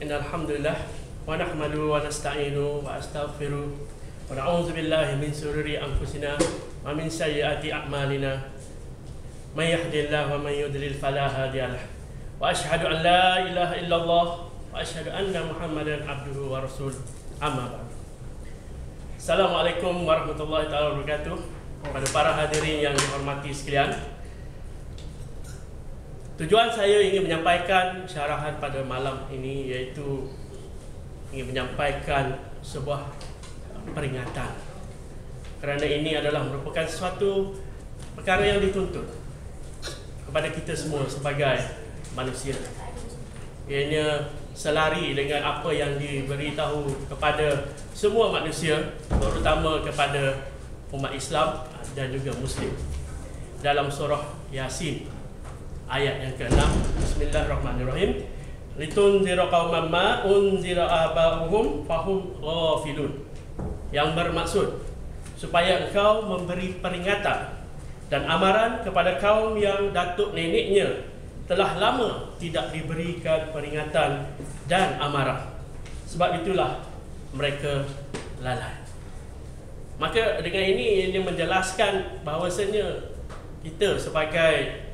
Innal hamdalillah wa nahmaduhu wa nasta'inu wa astaghfiruh wa na'udzu billahi min shururi anfusina wa min sayyiati a'malina. May yahdihillahu wa may yudlil fala hadiyalah. Wa asyhadu an la ilaha illallah wa asyhadu anna Muhammadan abduhu wa rasuluh. Amma ba'd. Assalamualaikum warahmatullahi taala wabarakatuh. Kepada para hadirin yang dihormati sekalian, tujuan saya ingin menyampaikan syarahan pada malam ini, iaitu ingin menyampaikan sebuah peringatan, kerana ini adalah merupakan suatu perkara yang dituntut kepada kita semua sebagai manusia. Ianya selari dengan apa yang diberitahu kepada semua manusia, terutama kepada umat Islam dan juga Muslim, dalam surah Yasin ayat yang ke-6. Bismillahirrahmanirrahim. Litunzira qauman ma unzira aba'uhum fahum ghafilun. Yang bermaksud supaya engkau memberi peringatan dan amaran kepada kaum yang datuk neneknya telah lama tidak diberikan peringatan dan amaran, sebab itulah mereka lalai. Maka dengan ini menjelaskan bahawasanya kita sebagai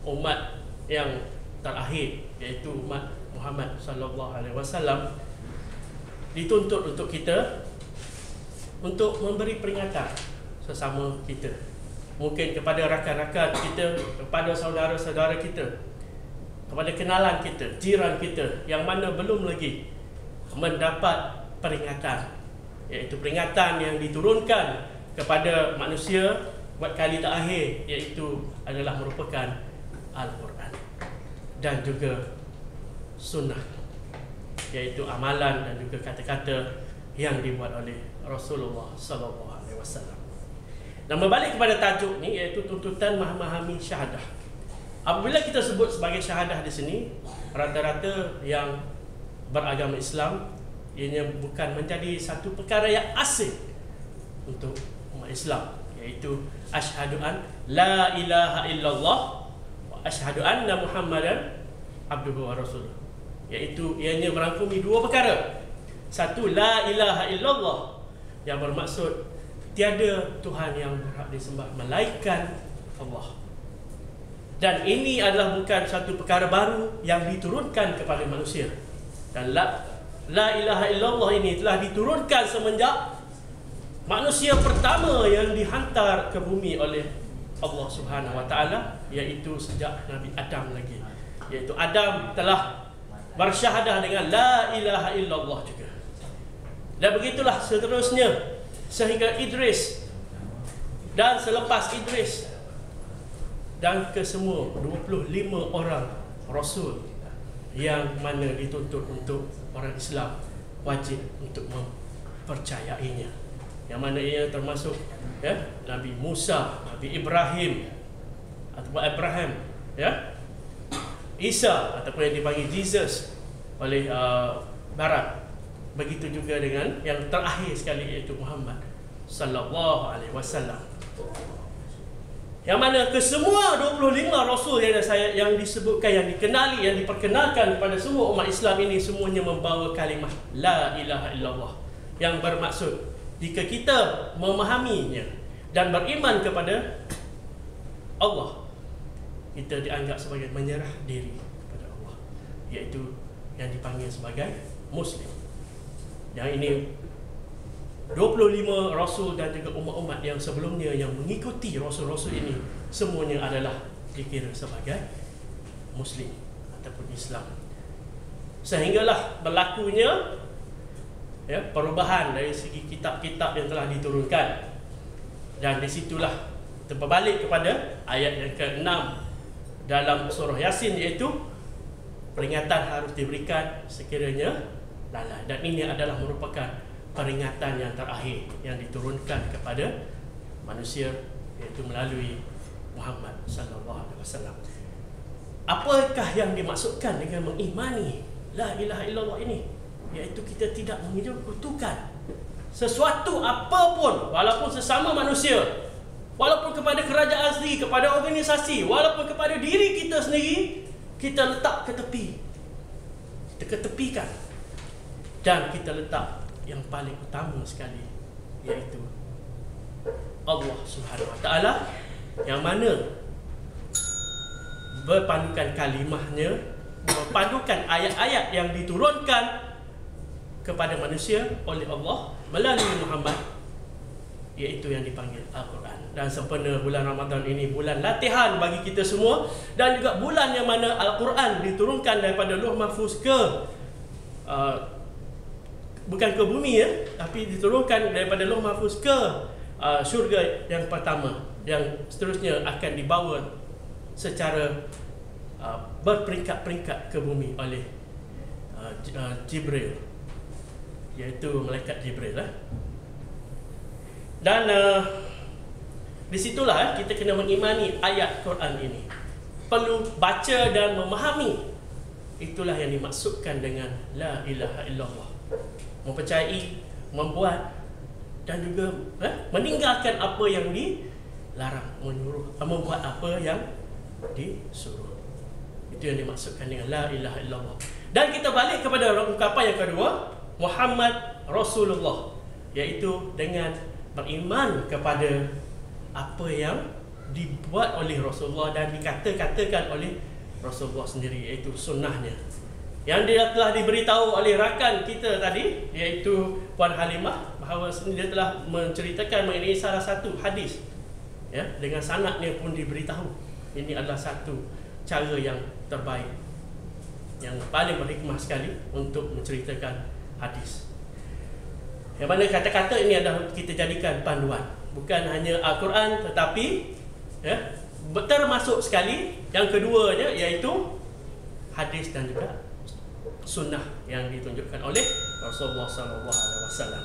umat yang terakhir, iaitu umat Muhammad sallallahu alaihi wasallam, dituntut untuk kita untuk memberi peringatan sesama kita, mungkin kepada rakan-rakan kita, kepada saudara-saudara kita, kepada kenalan kita, jiran kita yang mana belum lagi mendapat peringatan, iaitu peringatan yang diturunkan kepada manusia buat kali terakhir, iaitu adalah merupakan Al-Quran dan juga sunnah, iaitu amalan dan juga kata-kata yang dibuat oleh Rasulullah sallallahu alaihi wasallam. Dan berbalik kepada tajuk ni, iaitu tuntutan memahami syahadah. Apabila kita sebut sebagai syahadah di sini, rata-rata yang beragama Islam, ianya bukan menjadi satu perkara yang asing untuk umat Islam, iaitu asyhadu an la ilaha illallah wa asyhadu anna Muhammadan abduhu wa rasuluh, iaitu ianya merangkumi dua perkara. Satu, la ilaha illallah, yang bermaksud tiada Tuhan yang berhak disembah melainkan Allah. Dan ini adalah bukan satu perkara baru yang diturunkan kepada manusia. Dan la ilaha illallah ini telah diturunkan semenjak manusia pertama yang dihantar ke bumi oleh Allah Subhanahu wa taala, iaitu sejak Nabi Adam lagi, iaitu Adam telah bersyahadah dengan la ilaha illallah juga. Dan begitulah seterusnya sehingga Idris dan selepas Idris dan ke semua 25 orang Rasul yang mana dituntut untuk orang Islam wajib untuk mempercayainya, yang mana ia termasuk Nabi Musa, Nabi Ibrahim ataupun Abraham, Isa ataupun yang dipanggil Jesus oleh Barat. Begitu juga dengan yang terakhir sekali, iaitu Muhammad sallallahu alaihi wasallam, yang mana kesemua 25 Rasul yang disebutkan, yang dikenali, yang diperkenalkan kepada semua umat Islam ini, semuanya membawa kalimah la ilaha illallah, yang bermaksud jika kita memahaminya dan beriman kepada Allah, kita dianggap sebagai menyerah diri kepada Allah, iaitu yang dipanggil sebagai Muslim. Yang ini 25 Rasul dan juga umat-umat yang sebelumnya yang mengikuti Rasul-Rasul ini, semuanya adalah dikira sebagai Muslim ataupun Islam. Sehinggalah berlakunya perubahan dari segi kitab-kitab yang telah diturunkan. Dan disitulah berbalik kepada ayat yang ke-6 dalam surah Yasin, iaitu peringatan harus diberikan sekiranya lalai. Dan ini adalah merupakan peringatan yang terakhir yang diturunkan kepada manusia, iaitu melalui Muhammad sallallahu alaihi wasallam. Apakah yang dimaksudkan dengan mengimani la ilaha illallah ini? Iaitu kita tidak menyekutukan sesuatu apapun, walaupun sesama manusia, walaupun kepada kerajaan sendiri, kepada organisasi, walaupun kepada diri kita sendiri, kita letak ke tepi. kita ketepikan dan kita letak yang paling utama sekali, iaitu Allah Subhanahu Wa Taala, yang mana berpandukan kalimahnya, berpandukan ayat-ayat yang diturunkan kepada manusia oleh Allah melalui Muhammad, iaitu yang dipanggil Al-Quran. Dan sempena bulan Ramadan ini bulan latihan bagi kita semua, dan juga bulan yang mana Al-Quran diturunkan daripada Lauh Mahfuz ke bukan ke bumi ya, tapi diturunkan daripada Lauh Mahfuz ke syurga yang pertama, yang seterusnya akan dibawa secara berperingkat-peringkat ke bumi oleh Jibril, iaitu malaikat Jibril lah. Dan disitulah kita kena mengimani ayat Quran ini, perlu baca dan memahami. Itulah yang dimaksudkan dengan La ilaha illallah, mempercayai, membuat dan juga meninggalkan apa yang dilarang, menyuruh, membuat apa yang disuruh. Itu yang dimaksudkan dengan La ilaha illallah. Dan kita balik kepada ungkapan yang kedua, Muhammad Rasulullah, iaitu dengan beriman kepada apa yang dibuat oleh Rasulullah dan dikata-katakan oleh Rasulullah sendiri, iaitu sunnahnya, yang dia telah diberitahu oleh rakan kita tadi, iaitu Puan Halimah, bahawa dia telah menceritakan mengenai salah satu hadis ya, dengan sanadnya pun diberitahu. Ini adalah satu cara yang terbaik, yang paling berhikmah sekali untuk menceritakan hadis, yang mana kata-kata ini adalah kita jadikan panduan, bukan hanya Al-Quran tetapi ya, termasuk sekali yang keduanya, iaitu hadis dan juga sunnah yang ditunjukkan oleh Rasulullah SAW.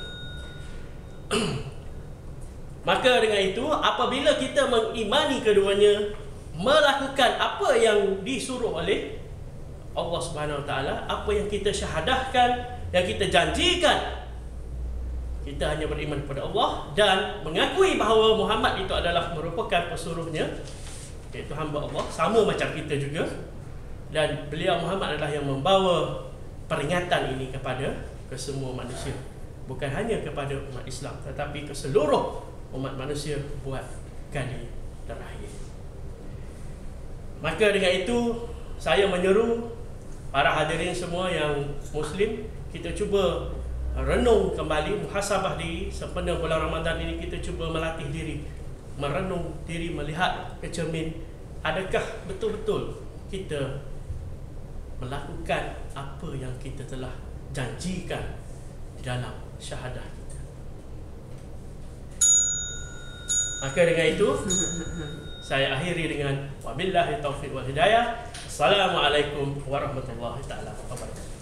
Maka dengan itu, apabila kita mengimani keduanya, melakukan apa yang disuruh oleh Allah Subhanahu Wa Taala, apa yang kita syahadahkan, yang kita janjikan, kita hanya beriman kepada Allah dan mengakui bahawa Muhammad itu adalah merupakan pesuruhnya, iaitu hamba Allah, sama macam kita juga. Dan beliau Muhammad adalah yang membawa peringatan ini ke semua manusia, bukan hanya kepada umat Islam tetapi ke seluruh umat manusia buat kali terakhir. Maka dengan itu, saya menyeru para hadirin semua yang Muslim, kita cuba renung kembali, muhasabah diri. Sempena bulan Ramadan ini kita cuba melatih diri, merenung diri, melihat ke cermin, adakah betul-betul kita melakukan apa yang kita telah janjikan dalam syahadah kita. Maka dengan itu, saya akhiri dengan wabillahi taufiq wal hidayah. Assalamualaikum warahmatullahi taala wabarakatuh.